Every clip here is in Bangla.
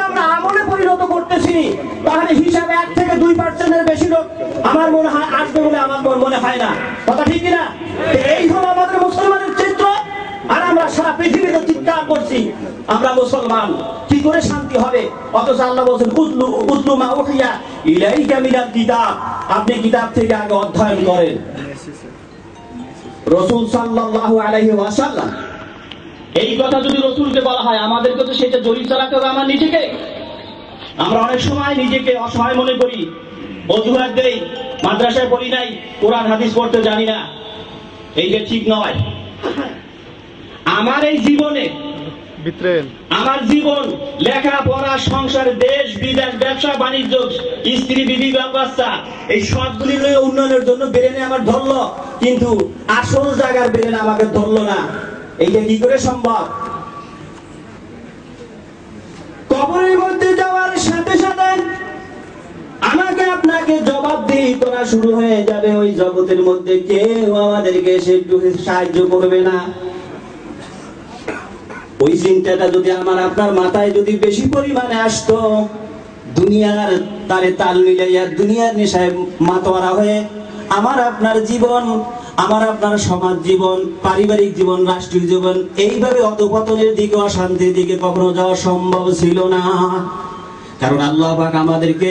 আমরা আমলে পরিণত করতেছি, তাহলে হিসাবে 1 থেকে 2% বেশি লোক আমার মনে হয় আসবে বলে আমার মনে হয় না। কথা ঠিক কিনা? এই হলো আমাদের মুসলমানের চিত্র। আর আমরা সারা পৃথিবীতে চিৎকার করছি আমরা মুসলমান, কি করে শান্তি হবে? অথচ আল্লাহ বলেন উতলু মা উহিয়া ইলাইকা মিনাল কিতাব, আপনি কিতাব থেকে আগে অধ্যয়ন করেন। রাসূল সাল্লাল্লাহু আলাইহি ওয়াসাল্লাম, এই কথা যদি রাসূলকে বলা হয়, আমাদেরকে তো সেটা জরিপ চালাতে হবে আমার নিজেকে। আমরা অনেক সময় নিজেকে অসহায় মনে করি, অজুহাত দেই, মাদ্রাসায় পড়ি নাই, কোরআন হাদিস পড়তে জানি না, এই যে ঠিক নয়। আমার এই জীবনে, আমার জীবন, লেখাপড়া, সংসার, দেশ বিদেশ, ব্যবসা বাণিজ্য, স্ত্রী বিবি বাচ্চা, এই সবগুলি উন্নয়নের জন্য ব্রেনে আমার ধরলো, কিন্তু আসল জায়গার ব্রেন আমাকে ধরলো না। এইটা কি করে সম্ভব? কবরের মধ্যে যাওয়ার সাথে সাথে আমাকে আপনাকে জবাবদিহি করা শুরু হয়ে যাবে। ওই জগতের মধ্যে কেউ আমাদেরকে এসে একটু সাহায্য করবে না। ওই চিন্তাটা যদি আমার আপনার মাথায় যদি বেশি পরিমাণে আসতো, দুনিয়ার তারে তাল মিলাইয়া দুনিয়ার নেশায় মাতোয়ারা হয়ে আমার আপনার জীবন, আমার আপনার সমাজ জীবন, পারিবারিক জীবন, রাষ্ট্রীয় জীবন এইভাবে অধঃপতনের দিকে, অশান্তির দিকে কখনো যাওয়া সম্ভব ছিল না। কারণ আল্লাহ পাক আমাদেরকে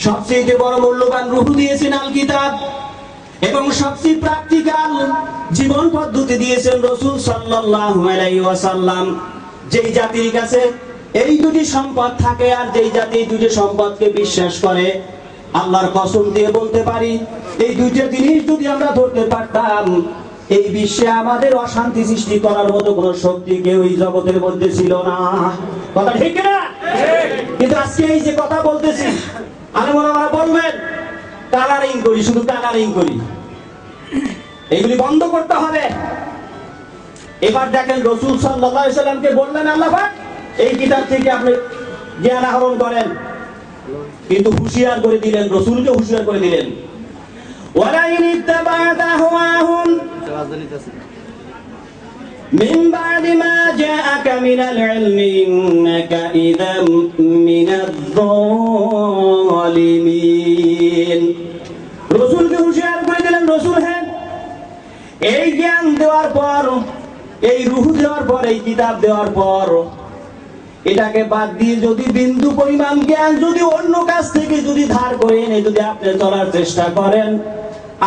সবচেয়ে বড় মূল্যবান রূহ দিয়েছেন আল কিতাব, এবং সবচেয়ে প্র্যাকটিক্যাল জীবন পদ্ধতি দিয়েছেন রাসূল সাল্লাল্লাহু আলাইহি ওয়াসাল্লাম। যেই জাতির কাছে এই দুটি সম্পদ থাকে আর যেই জাতি এই দুটি সম্পদকে বিশ্বাস করে, আল্লাহর কসম দিয়ে বলতে পারি, এই দুইটা জিনিস যদি আমরা ধরতে পারতাম, এই বিশ্বে আমাদের অশান্তি সৃষ্টি করার মতো কোনো শক্তি কেউ এই জগতের মধ্যে ছিল না। কথা ঠিক না? কিন্তু আজকে এই যে কথা বলতেছি, আমরা বলবেন কালারিং করি, শুধু কালারিং করি, এইগুলি বন্ধ করতে হবে। এবার দেখেন রাসূল সাল্লাল্লাহু আলাইহি ওয়াসাল্লামকে বললেন আল্লাহ পাক এই কিতাব থেকে আপনি জ্ঞান আহরণ করেন, কিন্তু হুঁশিয়ার করে দিলেন, রাসূলকে হুঁশিয়ার করে দিলেন, ওয়ালা ইন ইত্তাবা'তা হাওয়াহুম মিন বা'দি মা জাআকা মিনাল ইলমি ইন্নাকা ইযাম মিনাজ যালিমিন। রাসূলকে হুঁশিয়ার করে দিলেন, রাসূল হ্যাঁ, এই জ্ঞান দেওয়ার পর, এই রূহ দেওয়ার পর, এই কিতাব দেওয়ার পর, এটাকে বাদ দিয়ে যদি বিন্দু পরিমাণ জ্ঞান যদি অন্য কাছ থেকে যদি ধার করে এনে যদি আপনি চলার চেষ্টা করেন,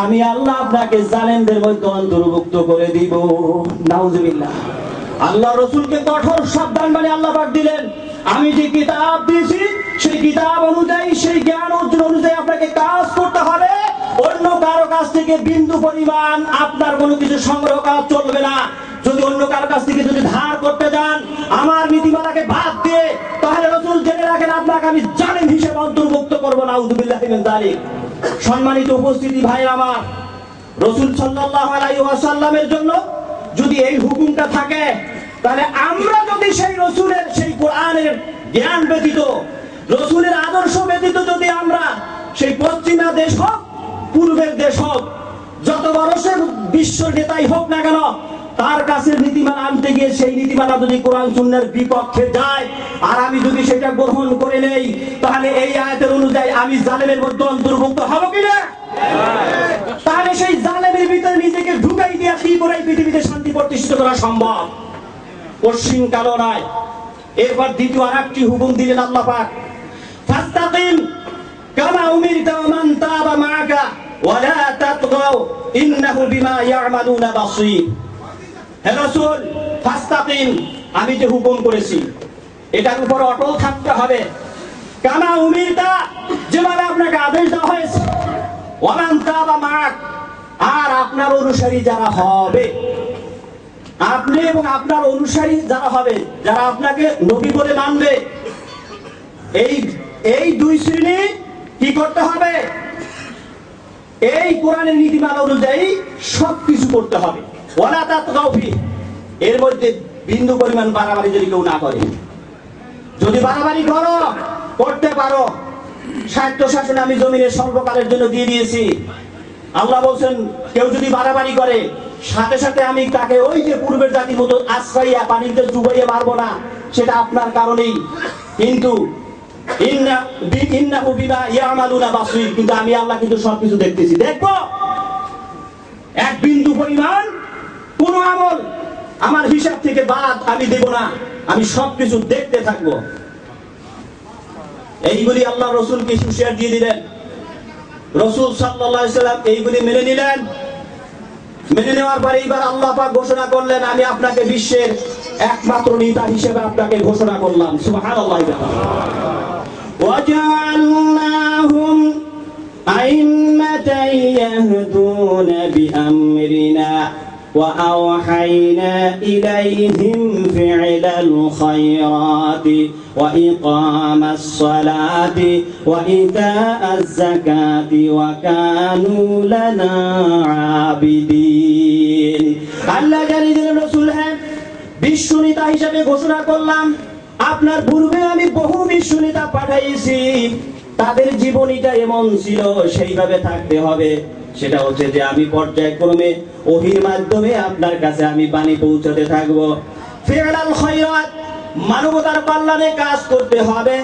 আমি আল্লাহ আপনাকে জালেমদের মধ্যে অন্তর্ভুক্ত করে দিব। নাউজুবিল্লাহ। আল্লাহ রাসূলকে কঠোর সাবধান বাণী আল্লাহ পাক দিলেন, আমি যে কিতাব দিয়েছি সেই কিতাব অনুযায়ী, সেই জ্ঞান অর্জন অনুযায়ী আপনাকে কাজ করতে হবে। অন্য কারো কাছ থেকে বিন্দু পরিমাণ আপনার কোনো কিছু সংগ্রহ করা চলবে না। যদি অন্য কারো কাছ থেকে যদি ধার করতে যান আমার নীতিমালাকে বাদ দিয়ে, তাহলে রাসূল জেনে রাখেন আপনাকে আমি জালেম হিসেবে অন্তর্ভুক্ত করব। নাউযুবিল্লাহি মিন যালিক। সম্মানিত উপস্থিতি ভাই আমার, রাসূল সাল্লাল্লাহু আলাইহি ওয়াসাল্লামের জন্য যদি এই হুকুমটা থাকে, তাহলে আমরা যদি সেই রাসূলের, সেই কোরআনের জ্ঞান ব্যতীত, রাসূলের আদর্শ ব্যতীত যদি আমরা সেই পশ্চিমা দেশ হোক, পূর্বের দেশ হোক, যত বড় সে বিশ্ব নেতাই হোক না কেন, তার কাছে নীতিমালা আনতে গিয়ে সেই নীতিমালা যদি কোরআন সুন্নাহর বিপক্ষে যায় আর আমি যদি সেটা গ্রহণ করে নেই, তাহলে এই আয়াতের অনুযায়ী আমি জালেমের মধ্যে অন্তর্ভুক্ত হব কিনা? তাহলে সেই জালেমের ভিতরে নিজেকে ঢুকাই দিয়ে কি করে পৃথিবীতে শান্তি প্রতিষ্ঠিত করা সম্ভব? পশ্চিম কালো নয়। এরপর দ্বিতীয় আরেকটি হুকুম দিলেন আল্লাহ পাক, ফাস্তাকিম কামা উমিরতা ওয়া মান তাবা মাআকা ওয়া লা তাতগাও ইন্নাহু বিমা ইয়ামালুনা বাসীর। হে রাসূল, ফাস্তাকিম, আমি যে হুকুম করেছি এটার উপর অটল থাকতে হবে। কামা উমিরতা, যেভাবে আপনাকে আদেশ দেওয়া হয়েছে, ওয়া মান তাবা মাআক, আর আপনার অনুসারী যারা হবে, আপনি এবং আপনার অনুসারী যারা হবে, যারা আপনাকে নবী বলে মানবে, এই দুই শ্রেণী কি করতে হবে? এই কোরআনের নীতিমালা অনুযায়ী সবকিছু করতে হবে। ওয়ালা তাতগাউ ফি, এর মধ্যে বিন্দু পরিমাণ বাড়াবাড়ি যদি কেউ না করে। যদি বাড়াবাড়ি করতে পারো, স্বায়ত্ত শাসন আমি জমিনের স্বল্পকালের জন্য দিয়ে দিয়েছি। আল্লাহ বলছেন কেউ যদি বাড়াবাড়ি করে, সাথে সাথে আমি তাকে ওই যে পূর্বের জাতির মতো আশ্রয়া পানিতে ডুবাইয়া মারবো না, সেটা আপনার কারণেই, কিন্তু ইন্নাহু বিমা ইয়ামালুনা বাসীর, কিন্তু আমি আল্লাহ কিন্তু সবকিছু দেখতেছি। দেখবো এক বিন্দু পরিমাণ কোন আমল আমার হিসাব থেকে বাদ আমি দেব না, আমি সবকিছু দেখতে থাকবো। এইগুলি আল্লাহ রসুলকে হুঁশিয়ার দিয়ে দিলেন। রসুল সাল্লাল্লাহু আলাইহি সাল্লাম এইগুলি মেনে নিলেন। মেনে নেওয়ার পরে এইবার আল্লাহ পাক ঘোষণা করলেন, আমি আপনাকে বিশ্বের একমাত্র নেতা হিসেবে আপনাকে ঘোষণা করলাম। সুবহানাল্লাহ। ওয়াজআলনাহুম আইম্মাতান ইয়াহদুনা বিআমরিনা وأوحينا إليهم فعل الخيرات وإقام الصلاة وإيتاء الزكاة وكانوا لنا عابدين। আল্লাহ জানিয়ে রাসূল হ্যাঁ বিশ্বনেতা হিসেবে ঘোষণা করলাম, আপনার পূর্বে আমি বহু বিশ্বনেতা পাঠাইছি, তাদের জীবনীটা এমন ছিল সেইভাবে থাকতে হবে। সেটা হচ্ছে যে আমি পর্যায়ক্রমে ওহীর মাধ্যমে আপনার কাছে আমি বাণী পৌঁছাতে থাকবো। ফিআলাল খায়রাত, মানবতার কল্যাণে কাজ করতে হবে।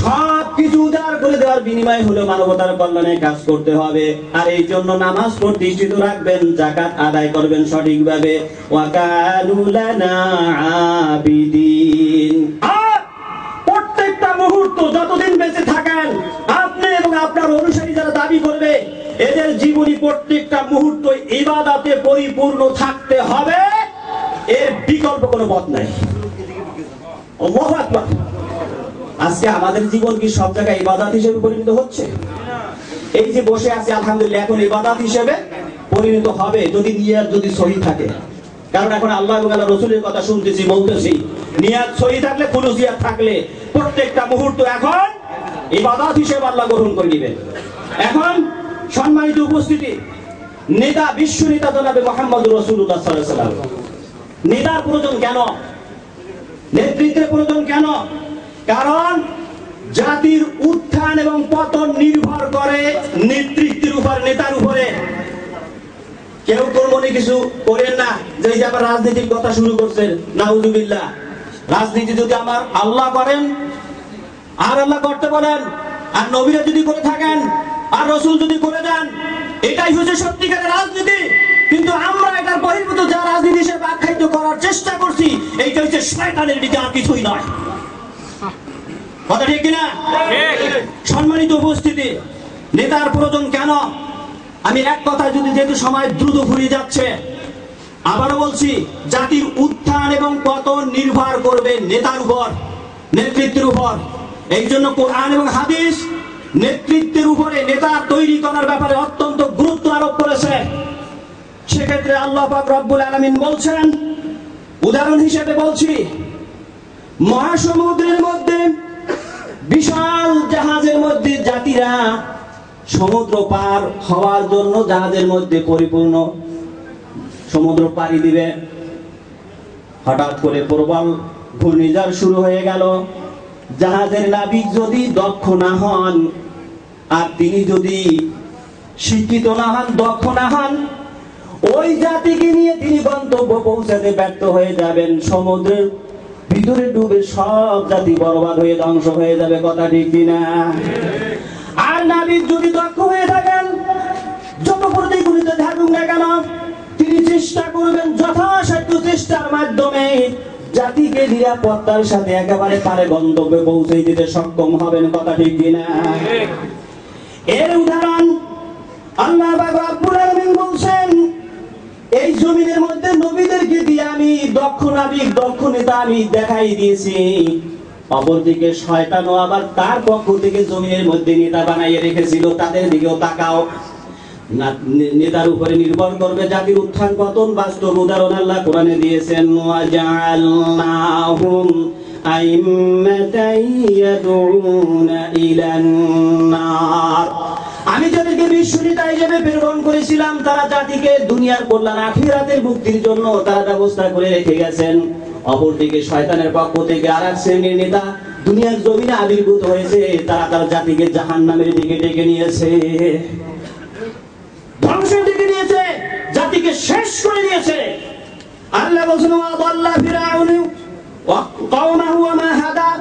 সবকিছু উদার করে দেওয়ার বিনিময় হলো মানবতার কল্যাণে কাজ করতে হবে। আর এই জন্য নামাজ প্রতিষ্ঠিত রাখবেন, যাকাত আদায় করবেন সঠিকভাবে। ওয়া কানু লানা আবিদিন। আর প্রত্যেকটা মুহূর্ত যতদিন বেঁচে থাকেন আপনি এবং আপনার অনুসারী যারা দাবি করবে, এদের জীবনী প্রত্যেকটা মুহূর্ত ইবাদতে পরিপূর্ণ থাকতে হবে, এর বিকল্প কোনো পথ নাই। আল্লাহু আকবার। আজকে আমাদের জীবন কি সব জায়গায় ইবাদত হিসেবে পরিণত হচ্ছে? এই যে বসে আছি আলহামদুলিল্লাহ, এখন ইবাদত হিসেবে পরিণত হবে যদি নিয়ত যদি সহি থাকে। কারণ এখন আল্লাহ এবং আল্লাহর রাসূলের কথা শুনতেছি, বলতেছি, নিয়ত সহি থাকলে, ফুলুসিয়াত থাকলে প্রত্যেকটা মুহূর্ত এখন ইবাদত হিসেবে আল্লাহ গ্রহণ করে নেবেন। এখন সম্মানিত উপস্থিতি, নেতা, বিশ্ব নেতা জনাবে মুহাম্মদুর রাসূলুল্লাহ সাল্লাল্লাহু আলাইহি ওয়াসাল্লাম। নেতার প্রয়োজন কেন? নেতৃত্বের প্রয়োজন কেন? কারণ জাতির উত্থান এবং পতন নির্ভর করে নেতৃত্বের উপর, নেতার উপরে। কেউ তোর মনে কিছু করেন না যে এই যে আবার রাজনীতির কথা শুরু করছেন, নাউযুবিল্লাহ। রাজনীতি যদি আমার আল্লাহ করেন আর আল্লাহ করতে বলেন, আর নবীরা যদি করে থাকেন আর রাসূল যদি করে দেন, এটাই হচ্ছে সত্যিকারের রাজনীতি। কিন্তু আমরা এটার বহির্ভূত যা রাজনীতি হিসেবে আখ্যায়িত করার চেষ্টা করছি, এইটা হচ্ছে শয়তানের দিকে, আর কিছুই নয়। কথা ঠিক কিনা? সম্মানিত উপস্থিতি, নেতার প্রয়োজন কেন? আমি এক কথা যদি, যেহেতু সময় দ্রুত ফুরিয়ে যাচ্ছে, আবারও বলছি, জাতির উত্থান এবং পতন নির্ভর করবে নেতার উপর, নেতৃত্বের উপর। এই জন্য কোরআন এবং হাদিস নেতৃত্বের উপরে নেতা তৈরি করার ব্যাপারে অত্যন্ত গুরুত্ব আরোপ করেছে। সেক্ষেত্রে আল্লাহ পাক রব্বুল আলামিন বলছেন, উদাহরণ হিসেবে বলছি, মহাসমুদ্রের মধ্যে বিশাল জাহাজের মধ্যে জাতিরা সমুদ্র পার হওয়ার জন্য জাহাজের মধ্যে পরিপূর্ণ সমুদ্র পাড়ি দিবে। হঠাৎ করে প্রবল ঘূর্ণিঝড় শুরু হয়ে গেল। জাহাজের নাবিক যদি দক্ষ না হন, আর তিনি যদি শিক্ষিত না হন, দক্ষ না হন, ওই জাতিকে নিয়ে তিনি গন্তব্য পৌঁছাতে ব্যর্থ হয়ে যাবেন। সমুদ্রের ভিতরে ডুবে সব জাতি বরবাদ হয়ে ধ্বংস হয়ে যাবে। কথা ঠিক কিনা? আর নাবিক যদি দক্ষ হয়ে থাকেন, যত প্রতিকূলতা থাকুক না কেন, তিনি চেষ্টা করবেন যথাসাধ্য চেষ্টার মাধ্যমে জাতিকে নিরাপত্তার সাথে একেবারে পারে গন্তব্যে পৌঁছে দিতে সক্ষম হবেন। কথা ঠিক কিনা? এর উদাহরণ আল্লাহ রাব্বুল আলামিন বলছেন, এই জমিনের মধ্যে নবীদেরকে দিয়ে আমি দক্ষ নাবিক, দক্ষ নেতা আমি দেখাই দিয়েছি। অপরদিকে শয়তানও আবার তার পক্ষ থেকে জমিনের মধ্যে নেতা বানাইয়ে রেখেছিল। তাদের দিকেও তাকাও। নেতার উপরে নির্ভর করবে জাতির উত্থান পতন। বাস্তব উদাহরণ আল্লাহ কোরআনে দিয়েছেন, ওয়াজআলনাহুম আইম্মাতান ইয়াদউনা ইলান নার। আমি যাদেরকে বিশ্ব নেতা হিসেবে প্রেরণ করেছিলাম, তারা জাতিকে দুনিয়ার কল্যাণ, আখিরাতের মুক্তির জন্য তারা ব্যবস্থা করে রেখে গেছেন। অপরদিকে শয়তানের পক্ষ থেকে আরেক শ্রেণীর নেতা দুনিয়ার জমিনে আবির্ভূত হয়েছে। তারা তার জাতিকে জাহান্নামের দিকে ডেকে নিয়েছে, ধ্বংসের দিকে নিয়েছে, জাতিকে শেষ করে দিয়েছে। আল্লাহ বলেন, ওয়াদাল্লা ফিরাউন قومه وما هدى